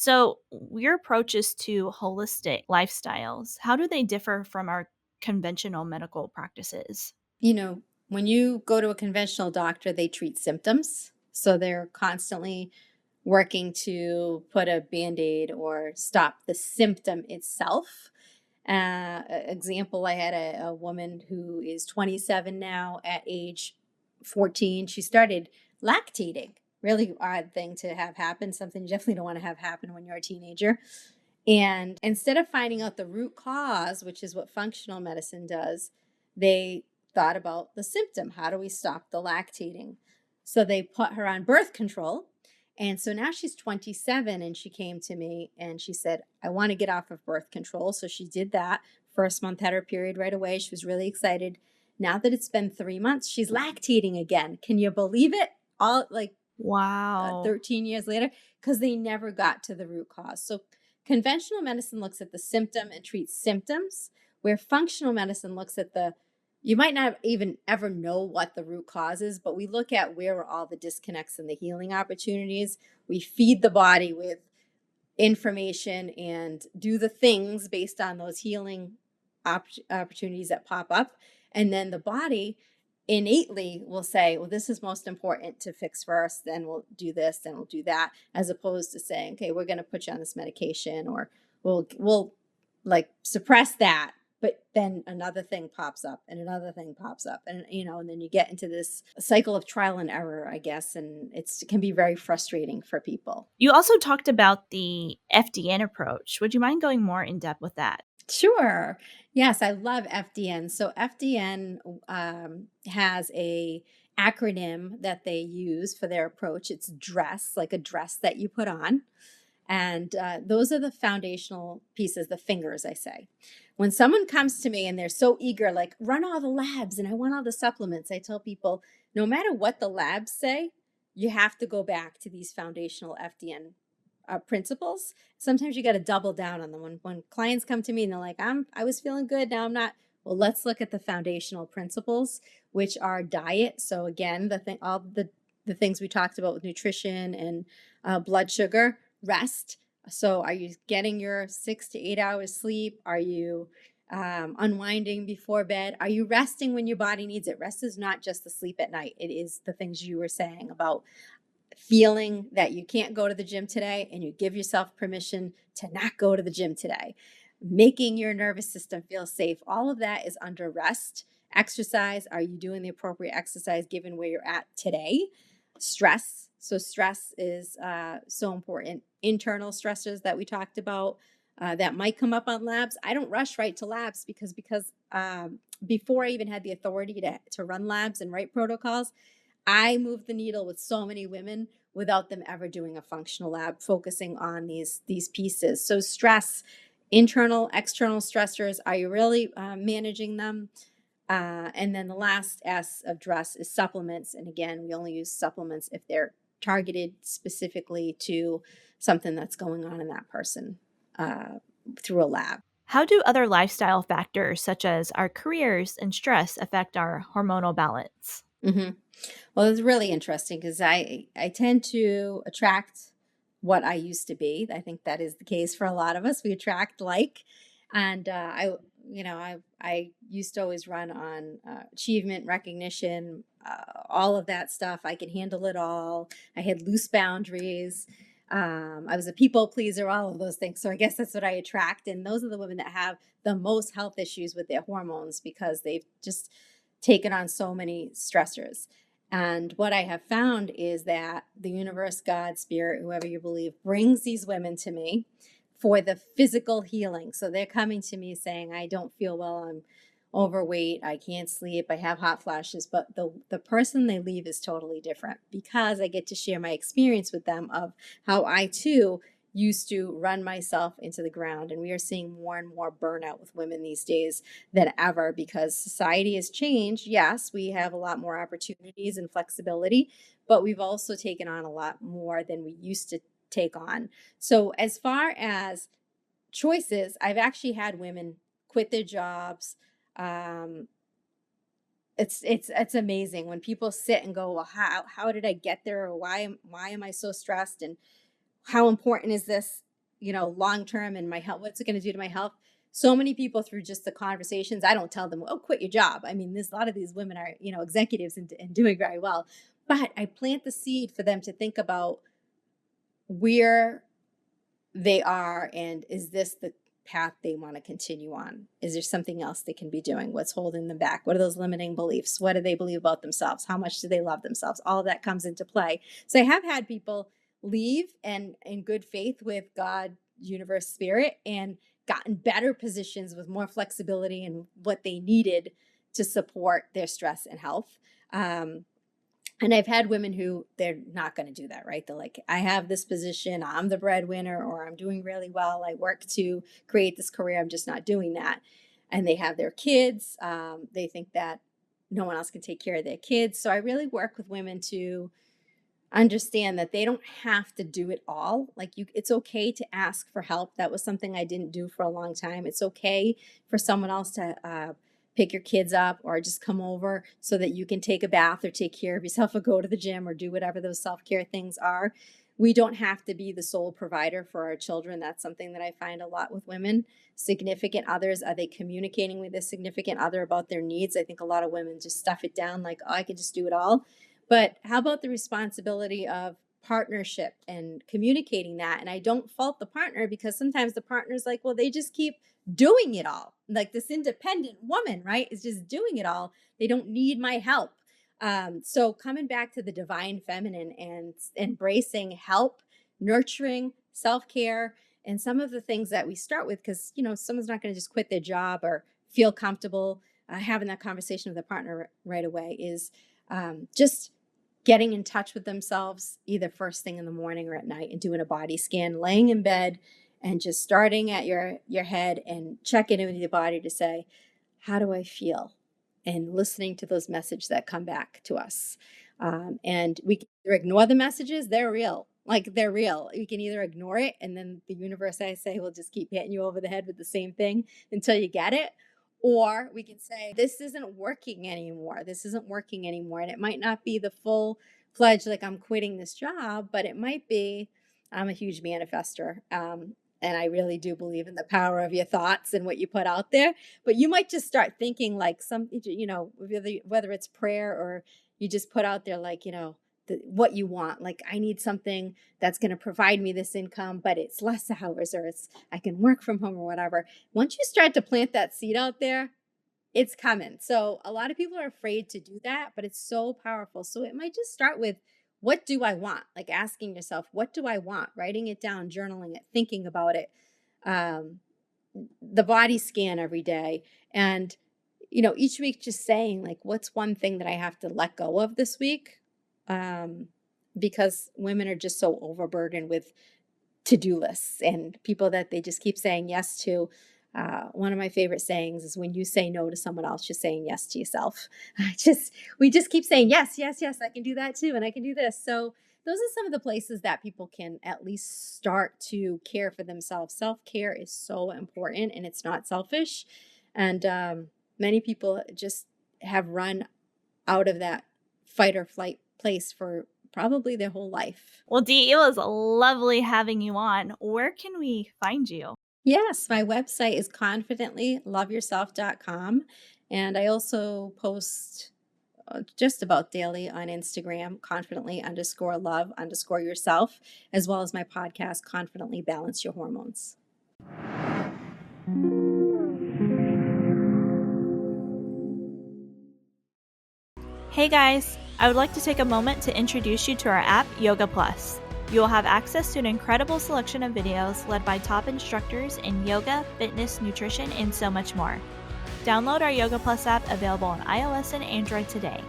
So, your approaches to holistic lifestyles, how do they differ from our conventional medical practices? You know, when you go to a conventional doctor, they treat symptoms. So they're constantly working to put a band aid or stop the symptom itself. Example, I had a woman who is 27 now. At age 14, she started lactating. Really odd thing to have happen, something you definitely don't want to have happen when you're a teenager. And instead of finding out the root cause, which is what functional medicine does, they thought about the symptom. How do we stop the lactating? So they put her on birth control. And so now she's 27 and she came to me and she said, I want to get off of birth control. So she did that. First month had her period right away. She was really excited. Now that it's been 3 months, she's lactating again. Can you believe it? All like Wow. 13 years later, because they never got to the root cause. So conventional medicine looks at the symptom and treats symptoms, where functional medicine looks at you might not even ever know what the root cause is, but we look at where are all the disconnects and the healing opportunities. We feed the body with information and do the things based on those healing opportunities that pop up. And then the body innately will say, well, this is most important to fix first, then we'll do this, then we'll do that, as opposed to saying, okay, we're going to put you on this medication, or we'll like suppress that. But then another thing pops up and another thing pops up, and and then you get into this cycle of trial and error, I guess, and it can be very frustrating for people. You also talked about the FDN approach. Would you mind going more in depth with that? Sure. Yes, I love FDN. So FDN has a acronym that they use for their approach. It's dress, like a dress that you put on. And those are the foundational pieces, the fingers, I say. When someone comes to me and they're so eager, like, run all the labs and I want all the supplements, I tell people, no matter what the labs say, you have to go back to these foundational FDN principles. Sometimes you got to double down on them. When clients come to me and they're like, I was feeling good, now I'm not. Well, let's look at the foundational principles, which are diet. So again, all the things we talked about with nutrition and blood sugar, rest. So are you getting your 6 to 8 hours sleep? Are you unwinding before bed? Are you resting when your body needs it? Rest is not just the sleep at night. It is the things you were saying about feeling that you can't go to the gym today and you give yourself permission to not go to the gym today, making your nervous system feel safe. All of that is under rest. Exercise, are you doing the appropriate exercise given where you're at today? Stress. So stress is so important. Internal stressors that we talked about that might come up on labs. I don't rush right to labs because before I even had the authority to run labs and write protocols, I moved the needle with so many women without them ever doing a functional lab, focusing on these pieces. So stress, internal, external stressors, are you really managing them? And then the last S of dress is supplements. And again, we only use supplements if they're targeted specifically to something that's going on in that person through a lab. How do other lifestyle factors, such as our careers and stress, affect our hormonal balance? hmm Well, it's really interesting because I tend to attract what I used to be. I think that is the case for a lot of us. We attract like, and I used to always run on achievement, recognition, all of that stuff. I could handle it all. I had loose boundaries. I was a people pleaser, all of those things. So I guess that's what I attract, and those are the women that have the most health issues with their hormones because they've just taken on so many stressors. And what I have found is that the universe, God, spirit, whoever you believe, brings these women to me for the physical healing. So they're coming to me saying, I don't feel well, I'm overweight, I can't sleep, I have hot flashes. But the person they leave is totally different because I get to share my experience with them of how I too used to run myself into the ground. And we are seeing more and more burnout with women these days than ever because society has changed. Yes, we have a lot more opportunities and flexibility, but we've also taken on a lot more than we used to take on. So, as far as choices, I've actually had women quit their jobs. Um, it's amazing when people sit and go, well, how did I get there, or why am I so stressed, and how important is this? long term and my health, what's it going to do to my health? So many people through just the conversations, I don't tell them, oh, quit your job. I mean, there's a lot of these women are, executives and doing very well. But I plant the seed for them to think about where they are and is this the path they want to continue on? Is there something else they can be doing? What's holding them back? What are those limiting beliefs? What do they believe about themselves? How much do they love themselves? All of that comes into play. So I have had people leave and in good faith with God, universe, spirit, and gotten better positions with more flexibility and what they needed to support their stress and health. And I've had women who they're not going to do that, right? They're like, I have this position, I'm the breadwinner, or I'm doing really well. I work to create this career. I'm just not doing that. And they have their kids. They think that no one else can take care of their kids. So I really work with women to understand that they don't have to do it all. Like it's okay to ask for help. That was something I didn't do for a long time. It's okay for someone else to pick your kids up or just come over so that you can take a bath or take care of yourself or go to the gym or do whatever those self-care things are. We don't have to be the sole provider for our children. That's something that I find a lot with women. Significant others, are they communicating with their significant other about their needs? I think a lot of women just stuff it down like, oh, I can just do it all. But how about the responsibility of partnership and communicating that? And I don't fault the partner because sometimes the partner's like, well, they just keep doing it all. Like this independent woman, right, is just doing it all. They don't need my help. So coming back to the divine feminine and embracing help, nurturing, self-care, and some of the things that we start with, because, someone's not going to just quit their job or feel comfortable having that conversation with a partner right away is just getting in touch with themselves either first thing in the morning or at night and doing a body scan, laying in bed and just starting at your head and checking in with your body to say, how do I feel? And listening to those messages that come back to us. And we can either ignore the messages, they're real. Like they're real. You can either ignore it and then the universe, I say, will just keep hitting you over the head with the same thing until you get it. Or we can say, this isn't working anymore. This isn't working anymore. And it might not be the full fledged, like I'm quitting this job, but it might be, I'm a huge manifester. And I really do believe in the power of your thoughts and what you put out there. But you might just start thinking like something, whether it's prayer or you just put out there like, what you want. Like I need something that's going to provide me this income, but it's less hours or I can work from home or whatever. Once you start to plant that seed out there, it's coming. So a lot of people are afraid to do that, but it's so powerful. So it might just start with, what do I want? Like asking yourself, what do I want? Writing it down, journaling it, thinking about it, the body scan every day. And, each week just saying like, what's one thing that I have to let go of this week? Because women are just so overburdened with to-do lists and people that they just keep saying yes to. One of my favorite sayings is when you say no to someone else, you're saying yes to yourself. We just keep saying yes, yes, yes, I can do that too. And I can do this. So those are some of the places that people can at least start to care for themselves. Self-care is so important and it's not selfish. And many people just have run out of that fight or flight place for probably their whole life. Well, Dee, it was lovely having you on. Where can we find you? Yes, my website is confidentlyloveyourself.com. And I also post just about daily on Instagram, confidently_love_yourself, as well as my podcast, Confidently Balance Your Hormones. Hey guys, I would like to take a moment to introduce you to our app, Yoga Plus. You will have access to an incredible selection of videos led by top instructors in yoga, fitness, nutrition, and so much more. Download our Yoga Plus app available on iOS and Android today.